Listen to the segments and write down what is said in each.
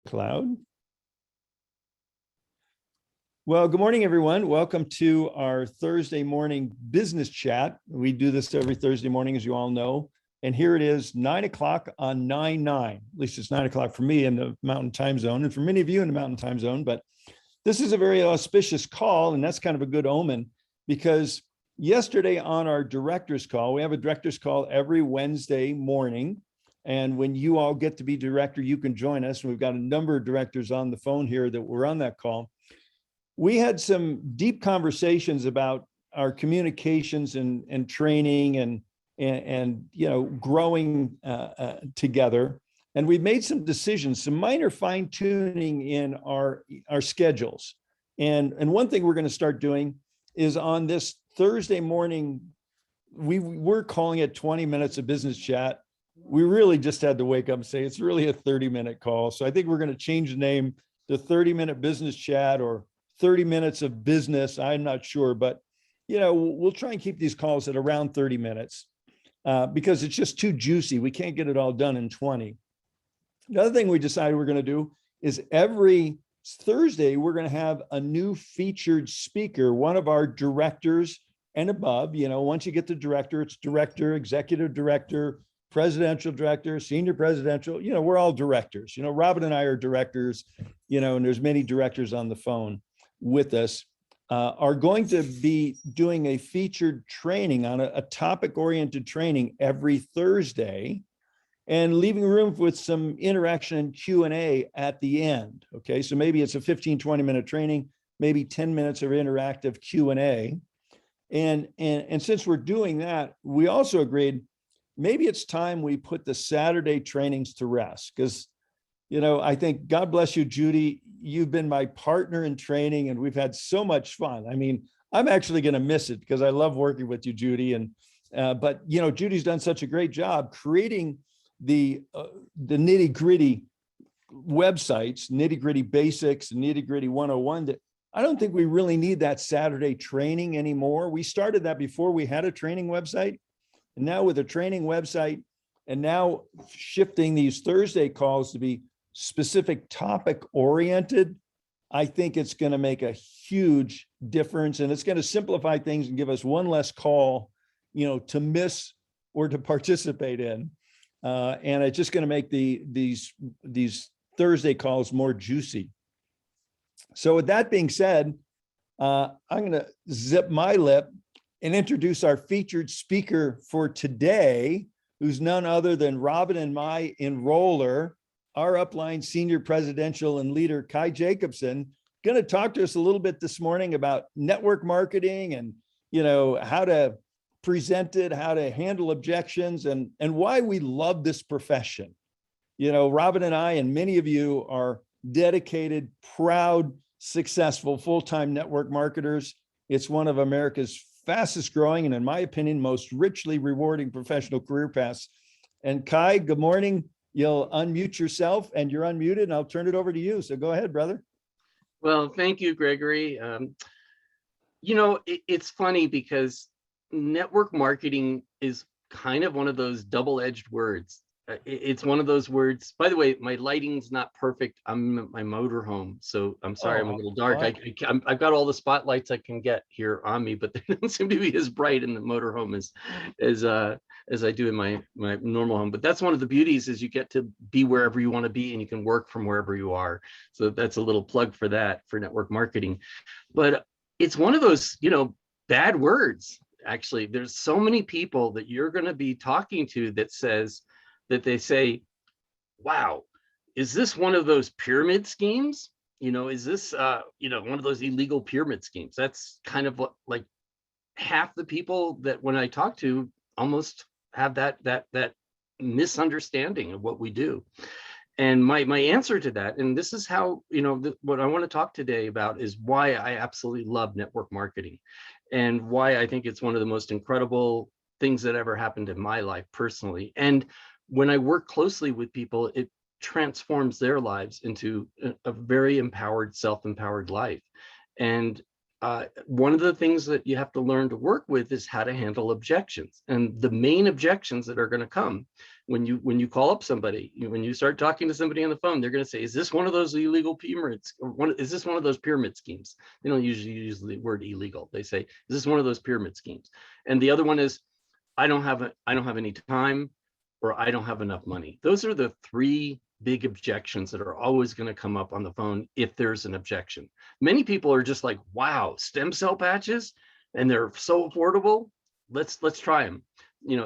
Cloud. Well, good morning, everyone. Welcome to our Thursday morning business chat. We do this every Thursday morning, as you all know. And here it is, 9 o'clock on 9/9. At least it's 9 o'clock for me in the Mountain Time Zone, and for many of you in the Mountain Time Zone. But this is a very auspicious call, and that's kind of a good omen, because yesterday on our director's call, we have a director's call every Wednesday morning. And when you all get to be director, you can join us. We've got a number of directors on the phone here that were on that call. We had some deep conversations about our communications and training and growing together. And we've made some decisions, some minor fine tuning in our schedules. And one thing we're going to start doing is on this Thursday morning, we're calling it 20 minutes of business chat. We really just had to wake up and say it's really a 30-minute call. So I think we're going to change the name to 30-minute business chat or 30 minutes of business. I'm not sure, but we'll try and keep these calls at around 30 minutes because it's just too juicy. We can't get it all done in 20. Another thing we decided we're going to do is every Thursday, we're going to have a new featured speaker, one of our directors and above. Once you get to director, it's director, executive director, presidential director, senior presidential, we're all directors. Robin and I are directors, and there's many directors on the phone with us, are going to be doing a featured training on a topic-oriented training every Thursday and leaving room with some interaction and Q&A at the end. Okay, so maybe it's a 15, 20-minute training, maybe 10 minutes of interactive Q&A. And since we're doing that, we also agreed maybe it's time we put the Saturday trainings to rest, because, I think, God bless you, Judy, you've been my partner in training and we've had so much fun. I mean, I'm actually going to miss it because I love working with you, Judy. But Judy's done such a great job creating the nitty-gritty websites, nitty-gritty basics, nitty-gritty 101 that I don't think we really need that Saturday training anymore. We started that before we had a training website. And now with a training website and now shifting these Thursday calls to be specific topic oriented, I think it's going to make a huge difference, and it's going to simplify things and give us one less call, to miss or to participate in. And it's just going to make these Thursday calls more juicy. So with that being said, I'm going to zip my lip and introduce our featured speaker for today, who's none other than Robin and my enroller, our upline senior presidential and leader, Kal Jacobson, going to talk to us a little bit this morning about network marketing and, how to present it, how to handle objections, and why we love this profession. Robin and I, and many of you, are dedicated, proud, successful, full-time network marketers. It's one of America's fastest growing and, in my opinion, most richly rewarding professional career paths. And Kai, good morning. You'll unmute yourself, and you're unmuted, and I'll turn it over to you. So go ahead, brother. Well, thank you, Gregory. It's funny because network marketing is kind of one of those double-edged words. It's one of those words. By the way, my lighting's not perfect. I'm at my motorhome, so I'm sorry, I'm a little dark. I've got all the spotlights I can get here on me, but they don't seem to be as bright in the motorhome as I do in my normal home. But that's one of the beauties, is you get to be wherever you want to be, and you can work from wherever you are. So that's a little plug for that, for network marketing. But it's one of those, bad words. Actually, there's so many people that you're going to be talking to that they say, wow, is this one of those pyramid schemes? Is this, one of those illegal pyramid schemes? That's kind of what, like, half the people that when I talk to almost have that misunderstanding of what we do. And my answer to that, and this is how, what I want to talk today about, is why I absolutely love network marketing and why I think it's one of the most incredible things that ever happened in my life personally. And when I work closely with people, it transforms their lives into a very empowered, self-empowered life. And one of the things that you have to learn to work with is how to handle objections. And the main objections that are going to come when you call up somebody, when you start talking to somebody on the phone, they're going to say, is this one of those illegal pyramids? Or is this one of those pyramid schemes? They don't usually use the word illegal. They say, is this one of those pyramid schemes? And the other one is, I don't have any time, or I don't have enough money. Those are the three big objections that are always going to come up on the phone if there's an objection. Many people are just like, wow, stem cell patches, and they're so affordable. Let's try them.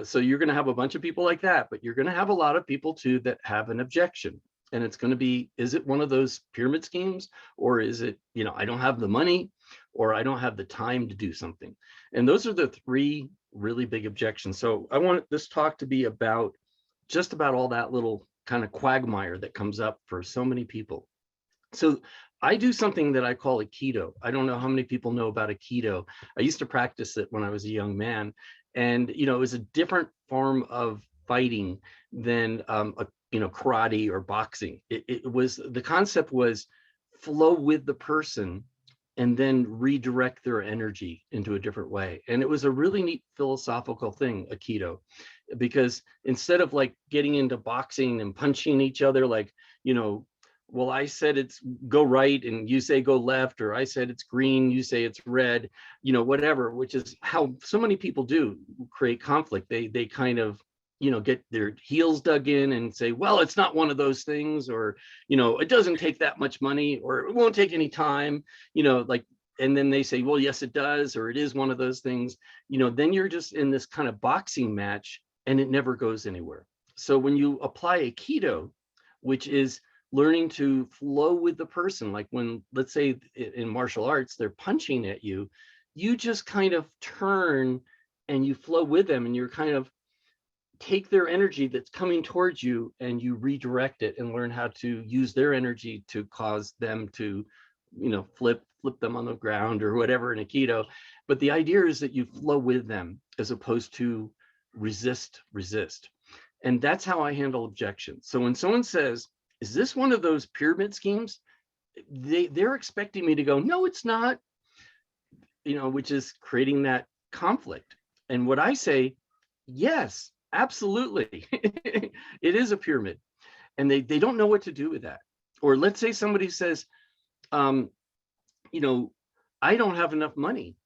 So you're going to have a bunch of people like that, but you're going to have a lot of people too that have an objection. And it's going to be, is it one of those pyramid schemes, or is it, I don't have the money, or I don't have the time to do something? And those are the three really big objections. So I want this talk to be about just about all that little kind of quagmire that comes up for so many people. So I do something that I call a keto. I don't know how many people know about a keto. I used to practice it when I was a young man, and it was a different form of fighting than karate or boxing. The concept was flow with the person and then redirect their energy into a different way. And it was a really neat philosophical thing, a keto, because instead of like getting into boxing and punching each other, like, well, I said it's go right and you say go left, or I said it's green, you say it's red, whatever, which is how so many people do create conflict. They kind of, get their heels dug in and say, well, it's not one of those things, or, it doesn't take that much money, or it won't take any time, and then they say, well, yes, it does, or it is one of those things, then you're just in this kind of boxing match and it never goes anywhere. So when you apply a keto, which is learning to flow with the person, like when, let's say in martial arts, they're punching at you, you just kind of turn and you flow with them, and you're kind of take their energy that's coming towards you and you redirect it and learn how to use their energy to cause them to, flip them on the ground or whatever in a keto. But the idea is that you flow with them as opposed to resist. And that's how I handle objections. So when someone says, is this one of those pyramid schemes? They're expecting me to go, no, it's not, which is creating that conflict. And what I say, yes, absolutely. It is a pyramid. And they don't know what to do with that. Or let's say somebody says, I don't have enough money.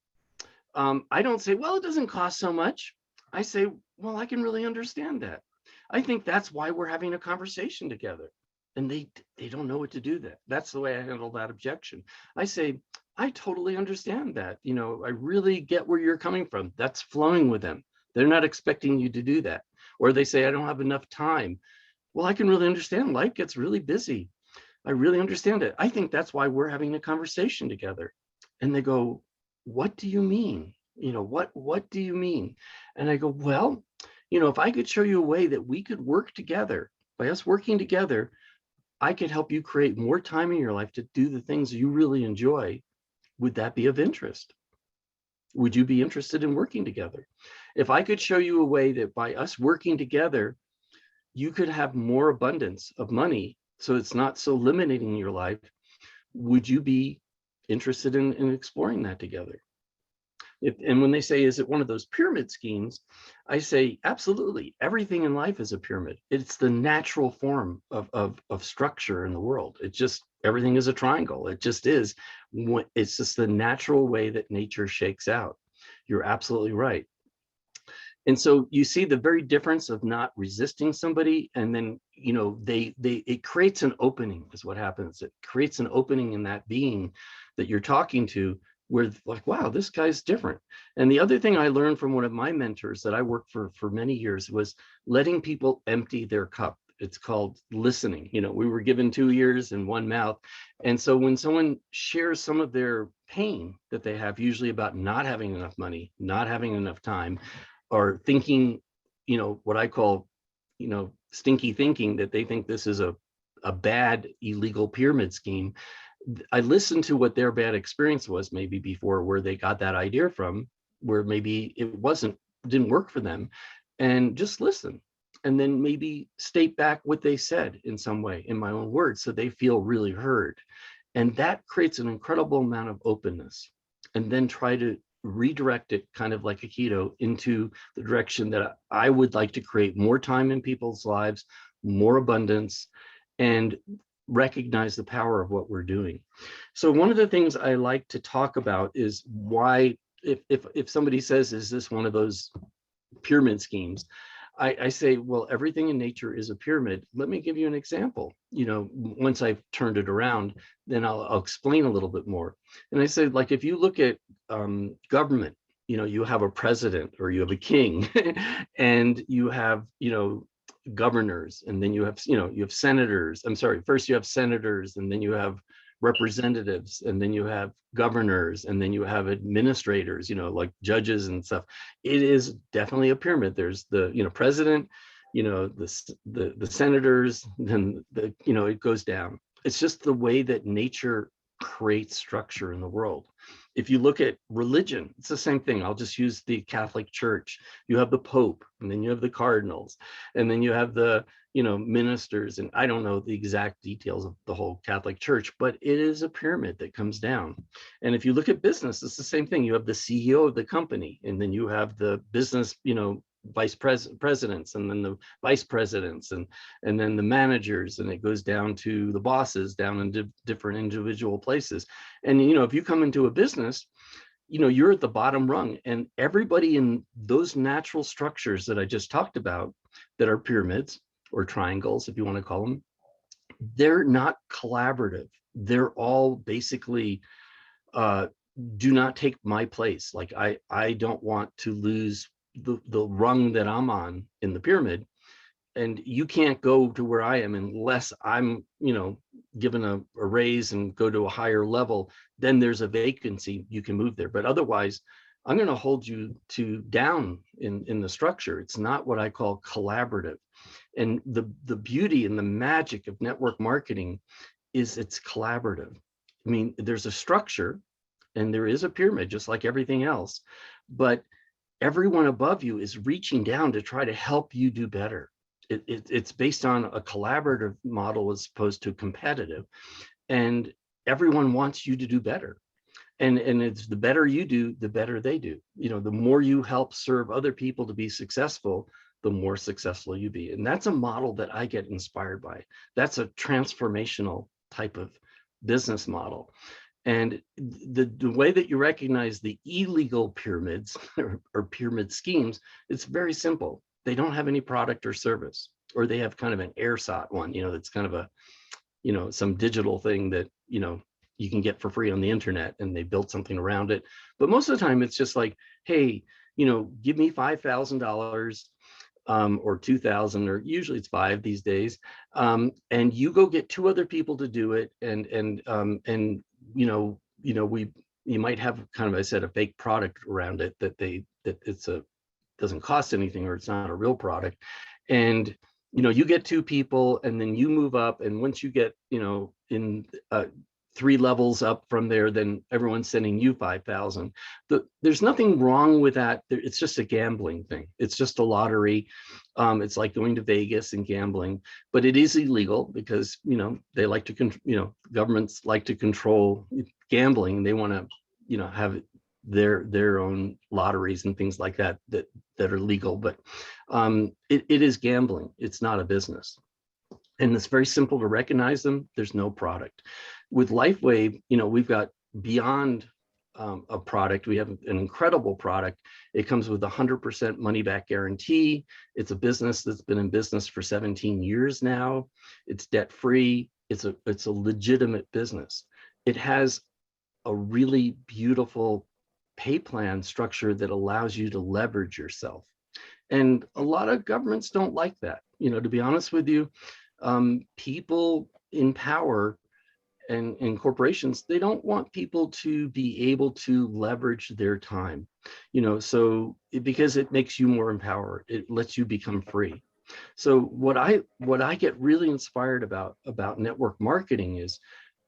I don't say, well, it doesn't cost so much. I say, well, I can really understand that. I think that's why we're having a conversation together. And they don't know what to do that. That's the way I handle that objection. I say, I totally understand that. I really get where you're coming from. That's flowing with them. They're not expecting you to do that. Or they say, I don't have enough time. Well, I can really understand. Life gets really busy. I really understand it. I think that's why we're having a conversation together. And they go, what do you mean? What do you mean? And I go, well, if I could show you a way that we could work together, by us working together, I could help you create more time in your life to do the things you really enjoy. Would that be of interest? Would you be interested in working together? If I could show you a way that by us working together, you could have more abundance of money, so it's not so limiting your life, would you be interested in exploring that together? And when they say, is it one of those pyramid schemes? I say, absolutely. Everything in life is a pyramid. It's the natural form of structure in the world. It just, everything is a triangle. It just is. It's just the natural way that nature shakes out. You're absolutely right. And so you see the very difference of not resisting somebody, and then, it creates an opening is what happens. It creates an opening in that being that you're talking to, where like, wow, this guy's different. And the other thing I learned from one of my mentors that I worked for many years was letting people empty their cup. It's called listening. We were given 2 ears and 1 mouth. And so when someone shares some of their pain that they have, usually about not having enough money, not having enough time, or thinking, what I call, stinky thinking, that they think this is a bad illegal pyramid scheme, I listened to what their bad experience was maybe before, where they got that idea from, where maybe it didn't work for them, and just listen. And then maybe state back what they said in some way, in my own words, so they feel really heard. And that creates an incredible amount of openness. and then try to redirect it kind of like a keto into the direction that I would like to create more time in people's lives, more abundance, and recognize the power of what we're doing. So one of the things I like to talk about is why, if somebody says, is this one of those pyramid schemes? I say, well, everything in nature is a pyramid. Let me give you an example. Once I've turned it around, then I'll explain a little bit more. And I say, like, if you look at government, you have a president or you have a king, and you have, governors, and then you have senators. I'm sorry, first you have senators, and then you have representatives, and then you have governors, and then you have administrators, like judges and stuff. It is definitely a pyramid. There's the president, the senators, then it goes down. It's just the way that nature creates structure in the world. If you look at religion, it's the same thing. I'll just use the Catholic Church. You have the Pope, and then you have the cardinals, and then you have the ministers, and I don't know the exact details of the whole Catholic Church, but it is a pyramid that comes down. And if you look at business, it's the same thing. You have the CEO of the company, and then you have the business, vice presidents, and then the vice presidents, and then the managers, and it goes down to the bosses down in different individual places. And if you come into a business, you're at the bottom rung, and everybody in those natural structures that I just talked about that are pyramids or triangles, if you want to call them, they're not collaborative. They're all basically do not take my place. Like I don't want to lose the rung that I'm on in the pyramid, and you can't go to where I am unless I'm given a raise and go to a higher level. Then there's a vacancy, you can move there, but otherwise I'm going to hold you down in the structure. It's not what I call collaborative. And the beauty and the magic of network marketing is it's collaborative. I mean, there's a structure and there is a pyramid just like everything else, but everyone above you is reaching down to try to help you do better. It's based on a collaborative model as opposed to competitive, and everyone wants you to do better. And it's the better you do, the better they do. The more you help serve other people to be successful, the more successful you be. And that's a model that I get inspired by. That's a transformational type of business model. And the way that you recognize the illegal pyramids or pyramid schemes, it's very simple. They don't have any product or service, or they have kind of an airsot one, that's kind of a, some digital thing that, you can get for free on the internet, and they built something around it. But most of the time it's just like, hey, give me $5,000 or 2,000, or usually it's 5 these days. And you go get 2 other people to do it. And you might have kind of, I said, a fake product around it that doesn't cost anything, or it's not a real product. And, you get 2 people, and then you move up. And once you get, in 3 levels up from there, then everyone's sending you 5,000. There's nothing wrong with that. It's just a gambling thing. It's just a lottery. It's like going to Vegas and gambling, but it is illegal because, they like to, governments like to control gambling. They want to, have their own lotteries and things like that are legal, but it is gambling. It's not a business. And it's very simple to recognize them. There's no product. With LifeWave, we've got beyond a product. We have an incredible product. It comes with 100% money back guarantee. It's a business that's been in business for 17 years now. It's debt free. It's a legitimate business. It has a really beautiful pay plan structure that allows you to leverage yourself. And a lot of governments don't like that. To be honest with you, people in power and corporations, they don't want people to be able to leverage their time, because it makes you more empowered. It lets you become free. So what I get really inspired about network marketing is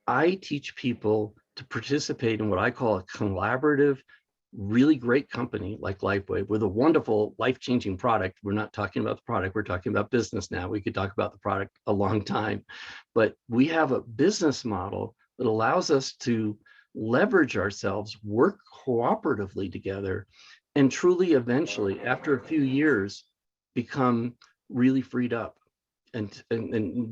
I teach people to participate in what I call a collaborative, really great company like LifeWave with a wonderful life-changing product. We're not talking about the product, we're talking about business now. We could talk about the product a long time, but we have a business model that allows us to leverage ourselves, work cooperatively together, and truly eventually, after a few years, become really freed up and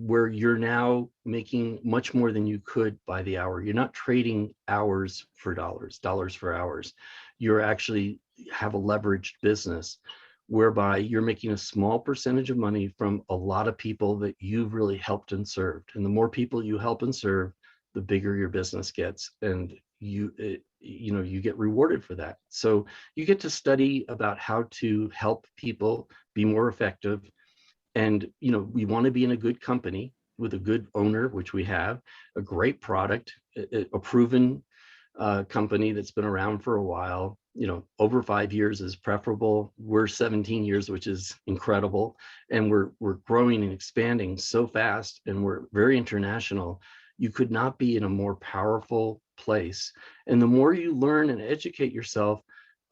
where you're now making much more than you could by the hour. You're not trading hours for dollars, dollars for hours. You're actually have a leveraged business whereby you're making a small percentage of money from a lot of people that you've really helped and served. And the more people you help and serve, the bigger your business gets, and you get rewarded for that. So you get to study about how to help people be more effective. And we want to be in a good company with a good owner, which we have, a great product, a proven company that's been around for a while. Over 5 years is preferable. We're 17 years, which is incredible, and we're growing and expanding so fast, and we're very international. You could not be in a more powerful place. And the more you learn and educate yourself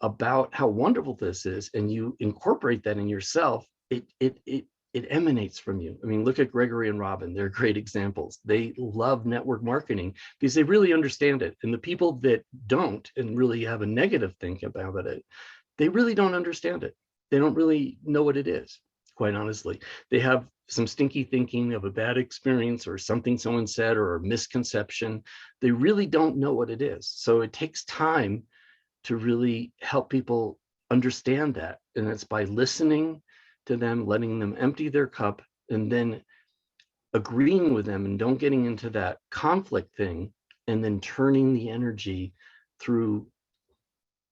about how wonderful this is, and you incorporate that in yourself, it emanates from you. I mean, look at Gregory and Robin. They're great examples. They love network marketing because they really understand it. And the people that don't and really have a negative think about it, they really don't understand it. They don't really know what it is, quite honestly. They have some stinky thinking of a bad experience or something someone said or a misconception. They really don't know what it is. So it takes time to really help people understand that. And it's by listening to them, letting them empty their cup, and then agreeing with them and don't getting into that conflict thing, and then turning the energy through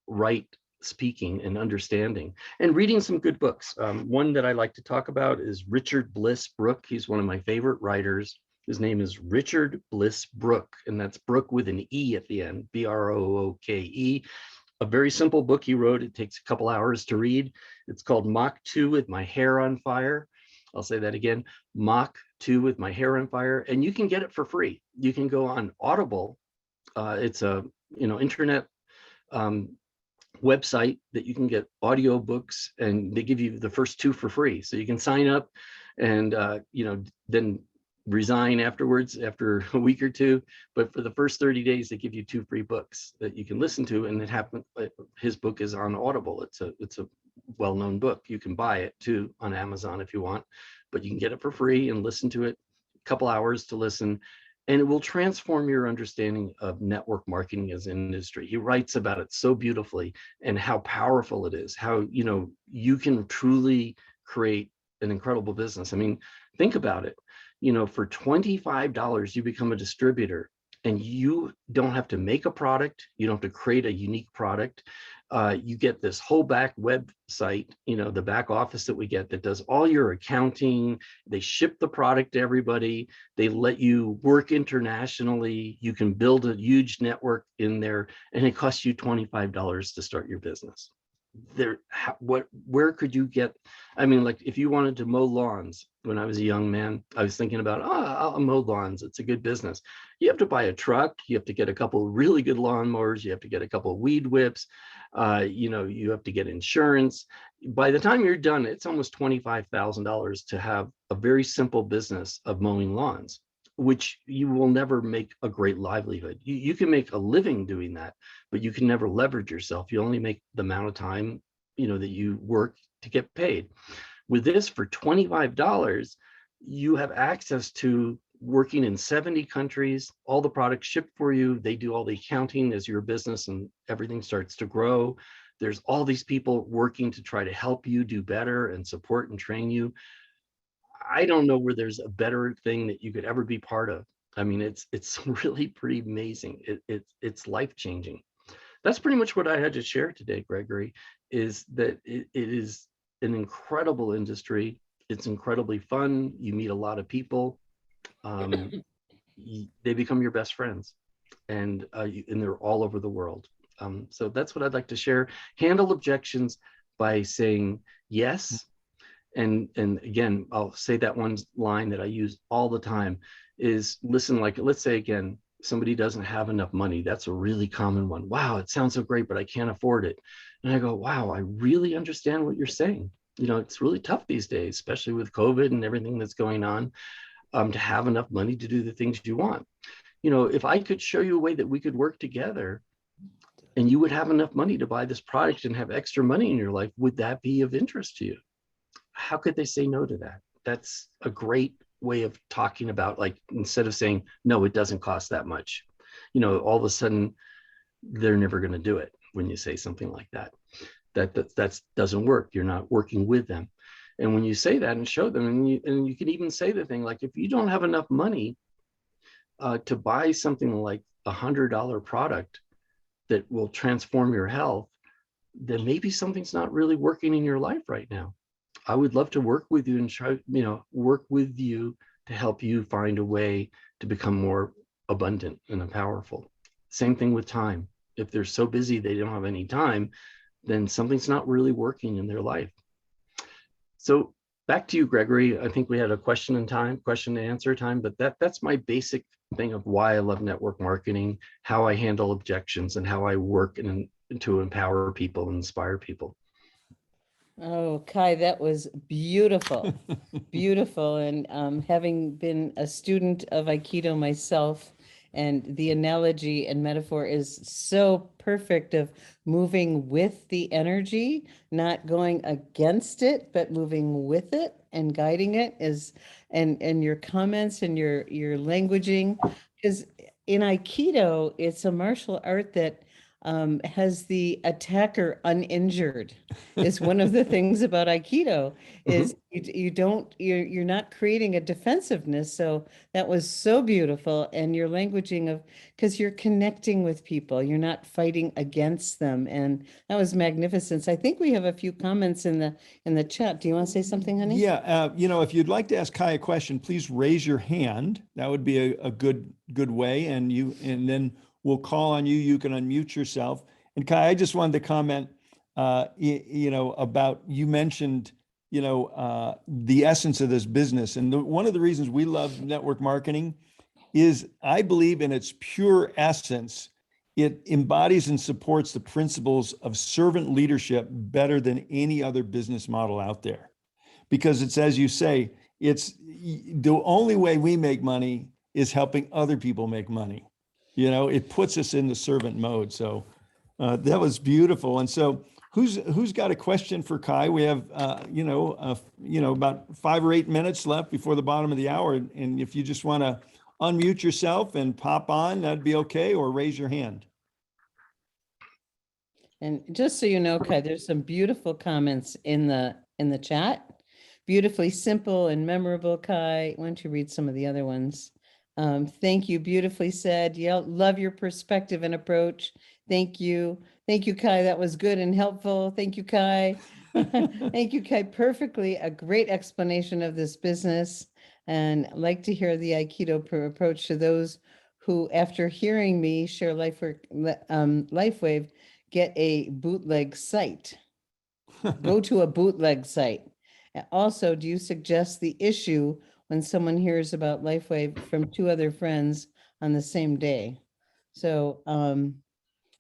right speaking and understanding and reading some good books. One that I like to talk about is Richard Bliss Brooke. He's one of my favorite writers. His name is Richard Bliss Brooke, and that's Brooke with an E at the end, Brooke. A very simple book he wrote. It takes a couple hours to read. It's called Mach 2 with My Hair on Fire. I'll say that again, Mach 2 with My Hair on Fire. And you can get it for free. You can go on Audible. It's a internet website that you can get audio books, and they give you the first 2 for free. So you can sign up and then resign afterwards after a week or 2, but for the first 30 days they give you 2 free books that you can listen to. And it happened, his book is on Audible. It's a well-known book. You can buy it too on Amazon if you want, but you can get it for free and listen to it, a couple hours to listen, and it will transform your understanding of network marketing as an industry. He writes about it so beautifully and how powerful it is, how you can truly create an incredible business. I mean, think about it. For $25, you become a distributor, and you don't have to make a product. You don't have to create a unique product. You get this whole back website, the back office that we get that does all your accounting. They ship the product to everybody. They let you work internationally. You can build a huge network in there, and it costs you $25 to start your business. Where could you get? I mean, like if you wanted to mow lawns, when I was a young man, I was thinking about, I'll mow lawns. It's a good business. You have to buy a truck. You have to get a couple of really good lawnmowers. You have to get a couple of weed whips. You have to get insurance. By the time you're done, it's almost $25,000 to have a very simple business of mowing lawns, which you will never make a great livelihood. You can make a living doing that, but you can never leverage yourself. You only make the amount of time, that you work to get paid. With this, for $25, you have access to working in 70 countries, all the products shipped for you. They do all the accounting as your business and everything starts to grow. There's all these people working to try to help you do better and support and train you. I don't know where there's a better thing that you could ever be part of. I mean, it's really pretty amazing. It's life-changing. That's pretty much what I had to share today, Gregory, is that it is an incredible industry. It's incredibly fun. You meet a lot of people. They become your best friends, and they're all over the world. So that's what I'd like to share. Handle objections by saying yes. And again, I'll say that one line that I use all the time is listen, like, let's say again, somebody doesn't have enough money. That's a really common one. Wow, it sounds so great, but I can't afford it. And I go, wow, I really understand what you're saying. It's really tough these days, especially with COVID and everything that's going on, to have enough money to do the things you want. if I could show you a way that we could work together and you would have enough money to buy this product and have extra money in your life, would that be of interest to you? How could they say no to that? That's a great way of talking about, like, instead of saying, no, it doesn't cost that much, all of a sudden they're never going to do it. When you say something like that, that doesn't work. You're not working with them. And when you say that and show them, and you can even say the thing like, if you don't have enough money to buy something like $100 product that will transform your health, then maybe something's not really working in your life right now. I would love to work with you and try, work with you to help you find a way to become more abundant and powerful. Same thing with time. If they're so busy they don't have any time, then something's not really working in their life. So back to you, Gregory. I think we had a question and answer time, but that's my basic thing of why I love network marketing, how I handle objections, and how I work to empower people and inspire people. Oh, Kai, that was beautiful, beautiful. And having been a student of Aikido myself, and the analogy and metaphor is so perfect of moving with the energy, not going against it, but moving with it and guiding it and your comments and your languaging, because in Aikido, it's a martial art that has the attacker uninjured. Is one of the things about Aikido is you're not creating a defensiveness. So that was so beautiful. And your languaging of, because you're connecting with people, you're not fighting against them. And that was magnificent. So I think we have a few comments in the chat. Do you want to say something, honey? Yeah, if you'd like to ask Kai a question, please raise your hand. That would be a good way, and then we'll call on you. You can unmute yourself. And Kai, I just wanted to comment, about, you mentioned, the essence of this business. And one of the reasons we love network marketing is, I believe, in its pure essence, it embodies and supports the principles of servant leadership better than any other business model out there. Because it's, as you say, it's the only way we make money is helping other people make money. It puts us in the servant mode. So that was beautiful. And so who's got a question for Kai? We have, about 5 or 8 minutes left before the bottom of the hour. And if you just want to unmute yourself and pop on, that'd be okay, or raise your hand. And just so you know, Kai, there's some beautiful comments in the chat. Beautifully simple and memorable, Kai. Why don't you read some of the other ones? Thank you. Beautifully said. Yeah, love your perspective and approach. Thank you. Thank you, Kai. That was good and helpful. Thank you, Kai. Thank you, Kai. Perfectly. A great explanation of this business. And I'd like to hear the Aikido approach to those who, after hearing me share LifeWave, get a bootleg site. Go to a bootleg site. Also, do you suggest the issue when someone hears about LifeWave from 2 other friends on the same day? So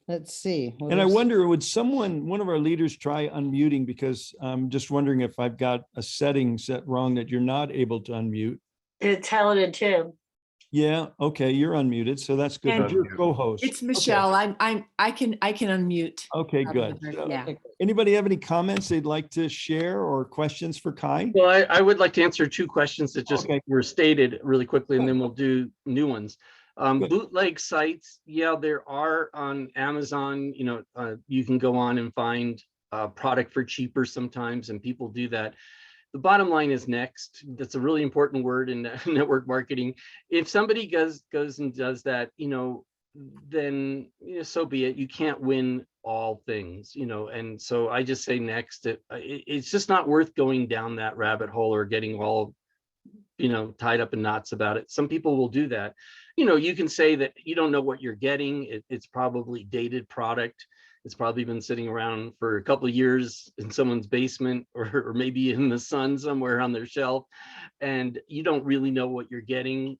let's see. Well, and I wonder, would one of our leaders try unmuting, because I'm just wondering if I've got a setting set wrong that you're not able to unmute. It's talented too. Yeah. Okay. You're unmuted. So that's good. And You're co-host. It's Michelle. Okay. I can unmute. Okay, good. So, yeah. Anybody have any comments they'd like to share or questions for Kai? Well, I would like to answer 2 questions that just were stated really quickly, and then we'll do new ones. Bootleg sites, yeah, there are on Amazon. You can go on and find product for cheaper sometimes, and people do that. The bottom line is next. That's a really important word in network marketing. If somebody goes and does that, then so be it. You can't win all things, and so I just say next. It's just not worth going down that rabbit hole or getting all, tied up in knots about it. Some people will do that. You can say that you don't know what you're getting. It's probably dated product. It's probably been sitting around for a couple of years in someone's basement or maybe in the sun somewhere on their shelf, and you don't really know what you're getting.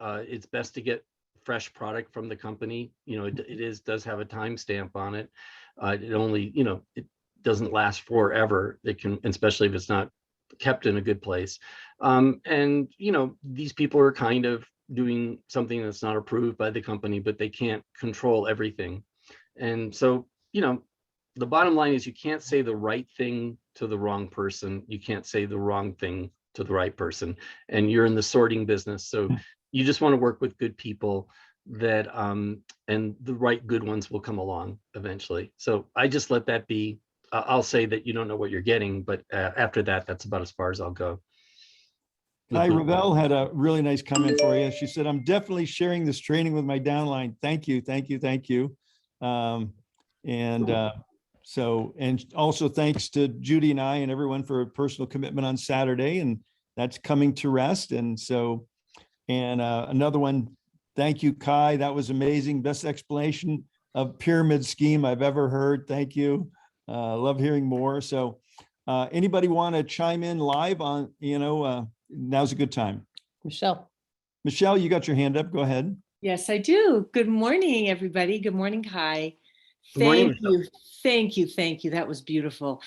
It's best to get fresh product from the company. It does have a timestamp on it. It only, it doesn't last forever. It can, especially if it's not kept in a good place. And these people are kind of doing something that's not approved by the company, but they can't control everything. And so, the bottom line is you can't say the right thing to the wrong person. You can't say the wrong thing to the right person. And you're in the sorting business. So you just want to work with good people that, and the right good ones will come along eventually. So I just let that be. I'll say that you don't know what you're getting, but after that, that's about as far as I'll go. Kai Ravel had a really nice comment for you. She said, I'm definitely sharing this training with my downline. Thank you, thank you, thank you. And also thanks to Judy and I and everyone for a personal commitment on Saturday, and that's coming to rest. And so, another one, thank you, Kai. That was amazing. Best explanation of pyramid scheme I've ever heard. Thank you. Love hearing more. So anybody want to chime in live on, now's a good time. Michelle. Michelle, you got your hand up. Go ahead. Yes, I do. Good morning, everybody. Good morning, Kai. Good morning, Thank you. Thank you. Thank you. That was beautiful.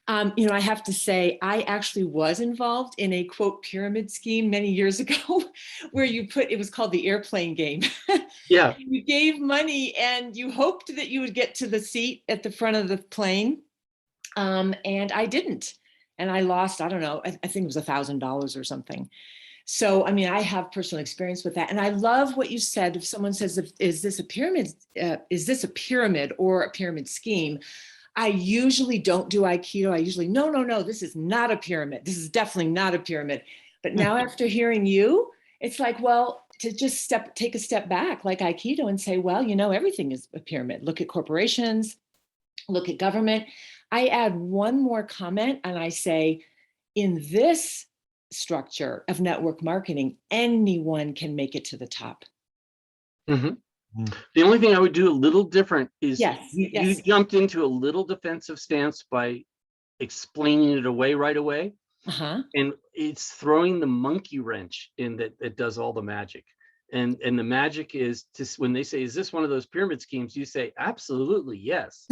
I have to say, I actually was involved in a quote pyramid scheme many years ago where it was called the airplane game. Yeah. You gave money and you hoped that you would get to the seat at the front of the plane. And I didn't. And I lost, I don't know, I think it was $1,000 or something. So, I have personal experience with that. And I love what you said. If someone says, is this a pyramid? Is this a pyramid or a pyramid scheme? I usually don't do Aikido. I usually, no, this is not a pyramid. This is definitely not a pyramid. But now after hearing you, it's like, well, to just take a step back like Aikido and say, well, everything is a pyramid. Look at corporations, look at government. I add one more comment and I say, in this structure of network marketing, anyone can make it to the top. Mm-hmm. The only thing I would do a little different is you jumped into a little defensive stance by explaining it away right away. And it's throwing the monkey wrench in that does all the magic. And the magic is when they say, is this one of those pyramid schemes? You say, absolutely, yes.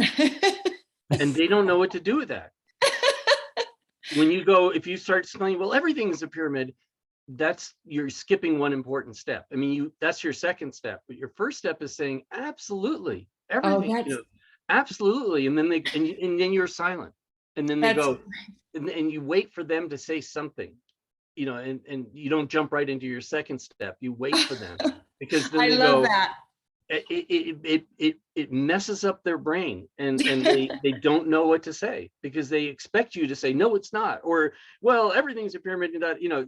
And they don't know what to do with that. If you start explaining, well, everything is a pyramid, you're skipping one important step. That's your second step, but your first step is saying, absolutely, everything, absolutely. And then then you're silent. And then they go, and you wait for them to say something, and you don't jump right into your second step. You wait for them because then I they love go, that. It messes up their brain and they don't know what to say because they expect you to say, no, it's not. Or, well, everything's a pyramid.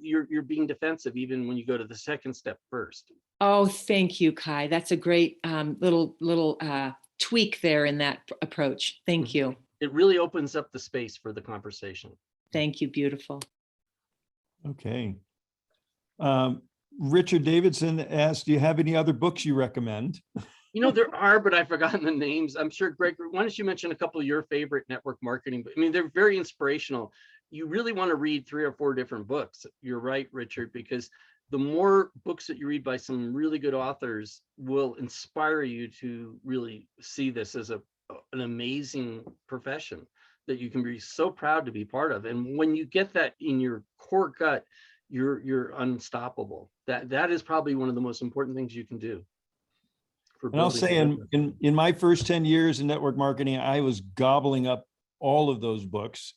You're being defensive even when you go to the second step first. Oh, thank you, Kai. That's a great little tweak there in that approach. Thank you. It really opens up the space for the conversation. Thank you. Beautiful. Okay. Richard Davidson asked, do you have any other books you recommend? There are, but I've forgotten the names. I'm sure, Gregory, why don't you mention a couple of your favorite network marketing? They're very inspirational. You really want to read 3 or 4 different books. You're right, Richard, because the more books that you read by some really good authors will inspire you to really see this as an amazing profession that you can be so proud to be part of. And when you get that in your core gut, you're unstoppable. That is probably one of the most important things you can do. And I'll say in my first 10 years in network marketing, I was gobbling up all of those books.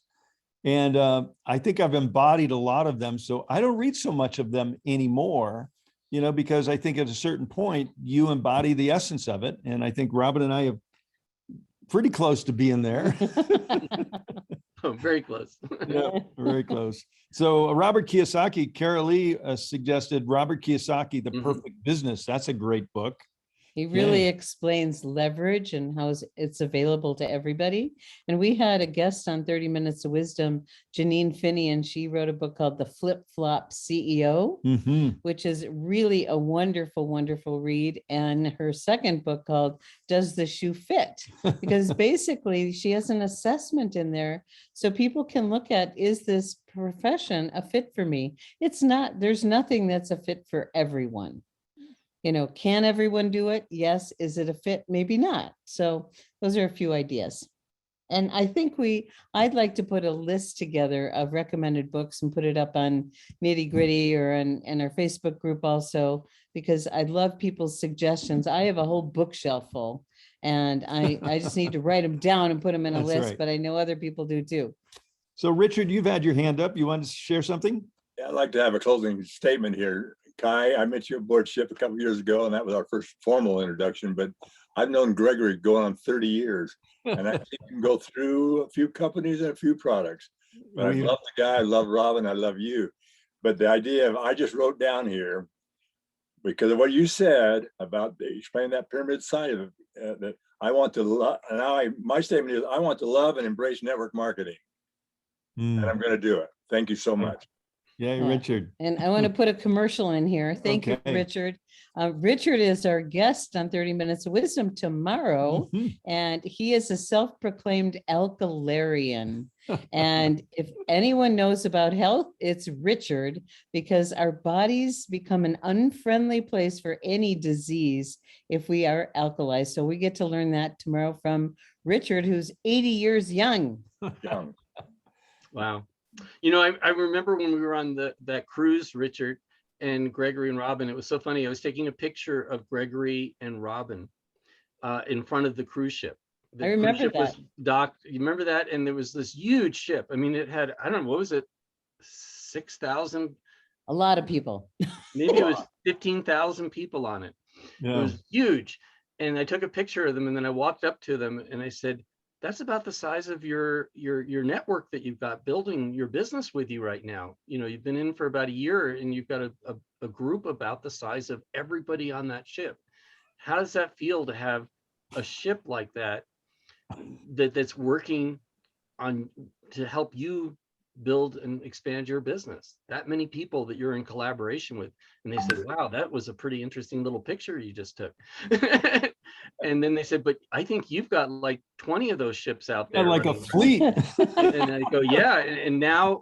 And I think I've embodied a lot of them. So I don't read so much of them anymore, because I think at a certain point you embody the essence of it. And I think Robin and I have pretty close to being there. Oh, very close. Yeah, very close. So Robert Kiyosaki, Carol Lee suggested Robert Kiyosaki, The Perfect Business. That's a great book. He really explains leverage and how it's available to everybody. And we had a guest on 30 Minutes of Wisdom, Janine Finney, and she wrote a book called The Flip Flop CEO, which is really a wonderful, wonderful read. And her second book called Does the Shoe Fit? Because basically she has an assessment in there so people can look at, is this profession a fit for me? It's not, there's nothing that's a fit for everyone. Can everyone do it? Yes. Is it a fit? Maybe not. So those are a few ideas. And I think I'd like to put a list together of recommended books and put it up on Nitty Gritty or in our Facebook group also, because I love people's suggestions. I have a whole bookshelf full and I just need to write them down and put them in a That's list, right. but I know other people do too. So Richard, you've had your hand up. You want to share something? Yeah, I'd like to have a closing statement here. Kai, I met you aboard ship a couple years ago, and that was our first formal introduction, but I've known Gregory going on 30 years, and I've seen him go through a few companies and a few products. But I love the guy, I love Robin, I love you. But the idea of, I just wrote down here, because of what you said about explaining that pyramid side of it, that I want to love, and my statement is, I want to love and embrace network marketing, and I'm going to do it. Thank you so much. Yeah, Yeah. Richard. And I want to put a commercial in here. Thank you, Okay. Richard. Richard is our guest on 30 Minutes of Wisdom tomorrow, Mhm. and he is a self-proclaimed alkalarian. And if anyone knows about health, it's Richard, because our bodies become an unfriendly place for any disease if we are alkalized. So we get to learn that tomorrow from Richard, who's 80 years young. Young. Wow. You know, I remember when we were on that cruise, Richard and Gregory and Robin, it was so funny. I was taking a picture of Gregory and Robin in front of the cruise ship. The I remember cruise ship that. was docked. You remember that? And there was this huge ship. I mean, it had, I don't know, what was it? 6,000, A lot of people. maybe it was 15,000 people on it. It Yeah. was huge. And I took a picture of them, and then I walked up to them and I said, that's about the size of your network that you've got building your business with you right now. You know, you've been in for about a year and you've got a group about the size of everybody on that ship. How does that feel to have a ship like that's working on to help you build and expand your business? That many people that you're in collaboration with. And they said, wow, that was a pretty interesting little picture you just took. And then they said, but I think you've got like 20 of those ships out there. Like a running." fleet. And I go, yeah. And now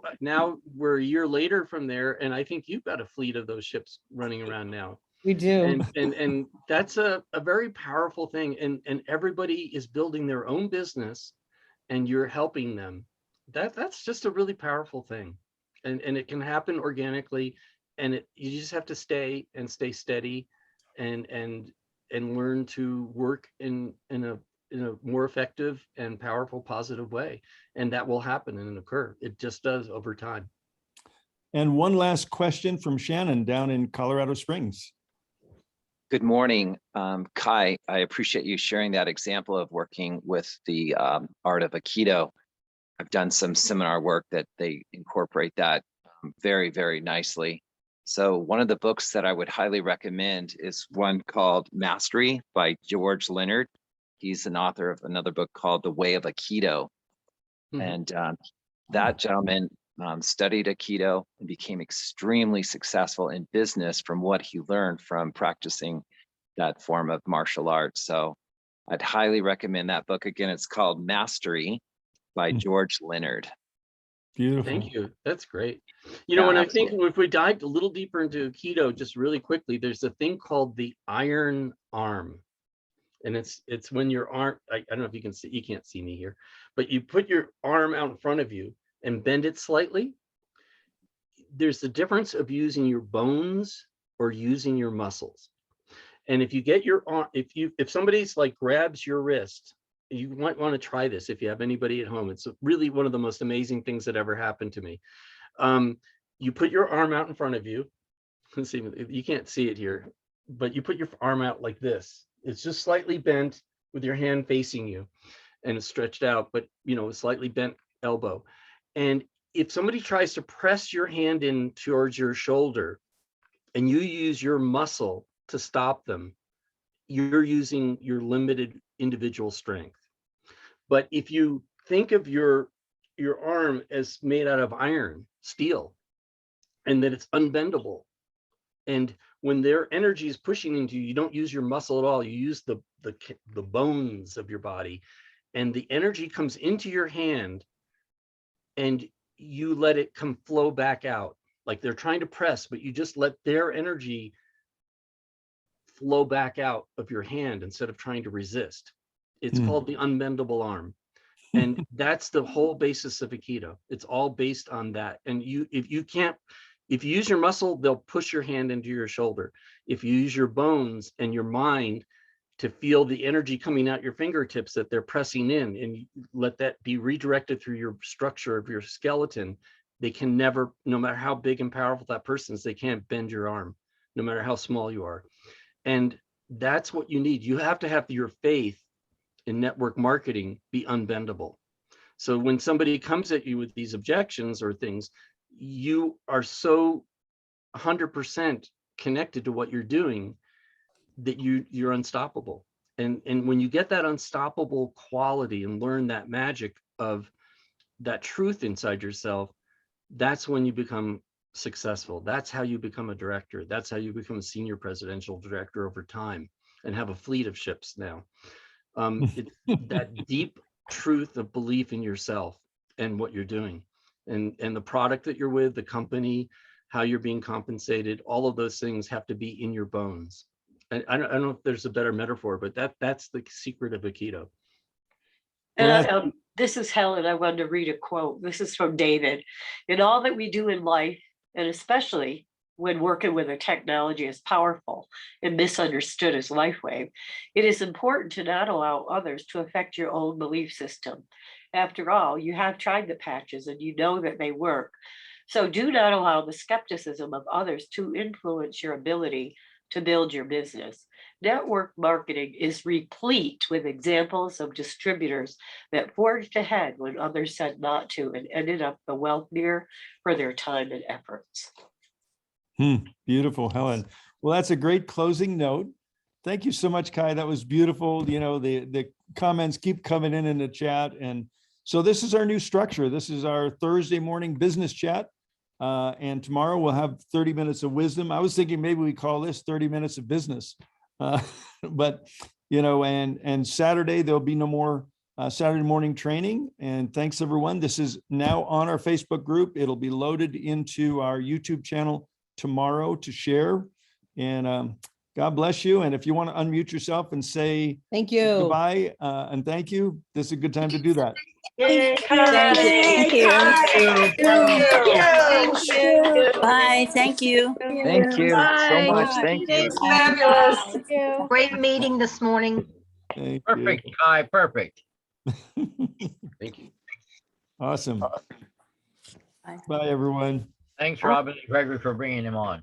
we're a year later from there, and I think you've got a fleet of those ships running around now. We do. And that's a very powerful thing. And everybody is building their own business, and you're helping them. That's just a really powerful thing. And it can happen organically, and you just have to stay steady and learn to work in a more effective and powerful, positive way. And that will happen and occur. It just does over time. And one last question from Shannon down in Colorado Springs. Good morning, Kai. I appreciate you sharing that example of working with the art of Aikido. I've done some seminar work that they incorporate that very, very nicely. So one of the books that I would highly recommend is one called Mascari by George Leonard. He's an author of another book called The Way of Aikido. Mhm. And that gentleman studied Aikido and became extremely successful in business from what he learned from practicing that form of martial arts. So I'd highly recommend that book. Again, it's called Mascari by George Leonard. Beautiful. Thank you. That's great. You know, Yeah, when I absolutely. think if we dived a little deeper into Aikido, just really quickly, there's a thing called the iron arm. And it's when your arm, I don't know if you can see, you can't see me here, but you put your arm out in front of you and bend it slightly. There's the difference of using your bones or using your muscles. And if you get your arm, if somebody's like grabs your wrist, you might want to try this if you have anybody at home. It's really one of the most amazing things that ever happened to me. You put your arm out in front of you. Let's see, you can't see it here, but you put your arm out like this. It's just slightly bent with your hand facing you, and it's stretched out, but you know, a slightly bent elbow. And if somebody tries to press your hand in towards your shoulder and you use your muscle to stop them, you're using your limited individual strength. But if you think of your arm as made out of iron, steel, and that it's unbendable, and when their energy is pushing into you, you don't use your muscle at all. You use the bones of your body, and the energy comes into your hand, and you let it come flow back out. Like they're trying to press, but you just let their energy flow back out of your hand instead of trying to resist. It's called the unbendable arm. And that's the whole basis of Aikido. It's all based on that. And if you use your muscle, they'll push your hand into your shoulder. If you use your bones and your mind to feel the energy coming out your fingertips that they're pressing in, and you let that be redirected through your structure of your skeleton, they can never, no matter how big and powerful that person is, they can't bend your arm, no matter how small you are. And that's what you need. You have to have your faith in network marketing be unbendable. So when somebody comes at you with these objections or things, you are so 100% connected to what you're doing that you're unstoppable. And when you get that unstoppable quality and learn that magic of that truth inside yourself, that's when you become successful. That's how you become a director. That's how you become a senior presidential director over time and have a fleet of ships now. It's that deep truth of belief in yourself and what you're doing, and the product that you're with, the company, how you're being compensated, all of those things have to be in your bones. And I don't know if there's a better metaphor, but that's the secret of Aikido. And this is Helen. I wanted to read a quote. This is from David. In all that we do in life, and especially when working with a technology as powerful and misunderstood as LifeWave, it is important to not allow others to affect your own belief system. After all, you have tried the patches and you know that they work. So do not allow the skepticism of others to influence your ability to build your business. Network marketing is replete with examples of distributors that forged ahead when others said not to and ended up the wealthier for their time and efforts. Beautiful, Helen. Well, that's a great closing note. Thank you so much, Kai. That was beautiful. You know, the comments keep coming in the chat. And so this is our new structure. This is our Thursday morning business chat. And tomorrow we'll have 30 minutes of wisdom. I was thinking maybe we call this 30 minutes of business. But, you know, and Saturday, there'll be no more Saturday morning training. And thanks, everyone. This is now on our Facebook group. It'll be loaded into our YouTube channel tomorrow to share. And God bless you. And if you want to unmute yourself and say Thank you. goodbye and thank you, this is a good time to do that. Yay, Thank you. Thank you. Bye. Thank you. Thank you so much. Thank you. It's fabulous. Thank you. Great meeting this morning. Thank you. Perfect, Kai, perfect. Thank you. Awesome. Bye. Bye, everyone. Thanks, Robin and Gregory, for bringing him on.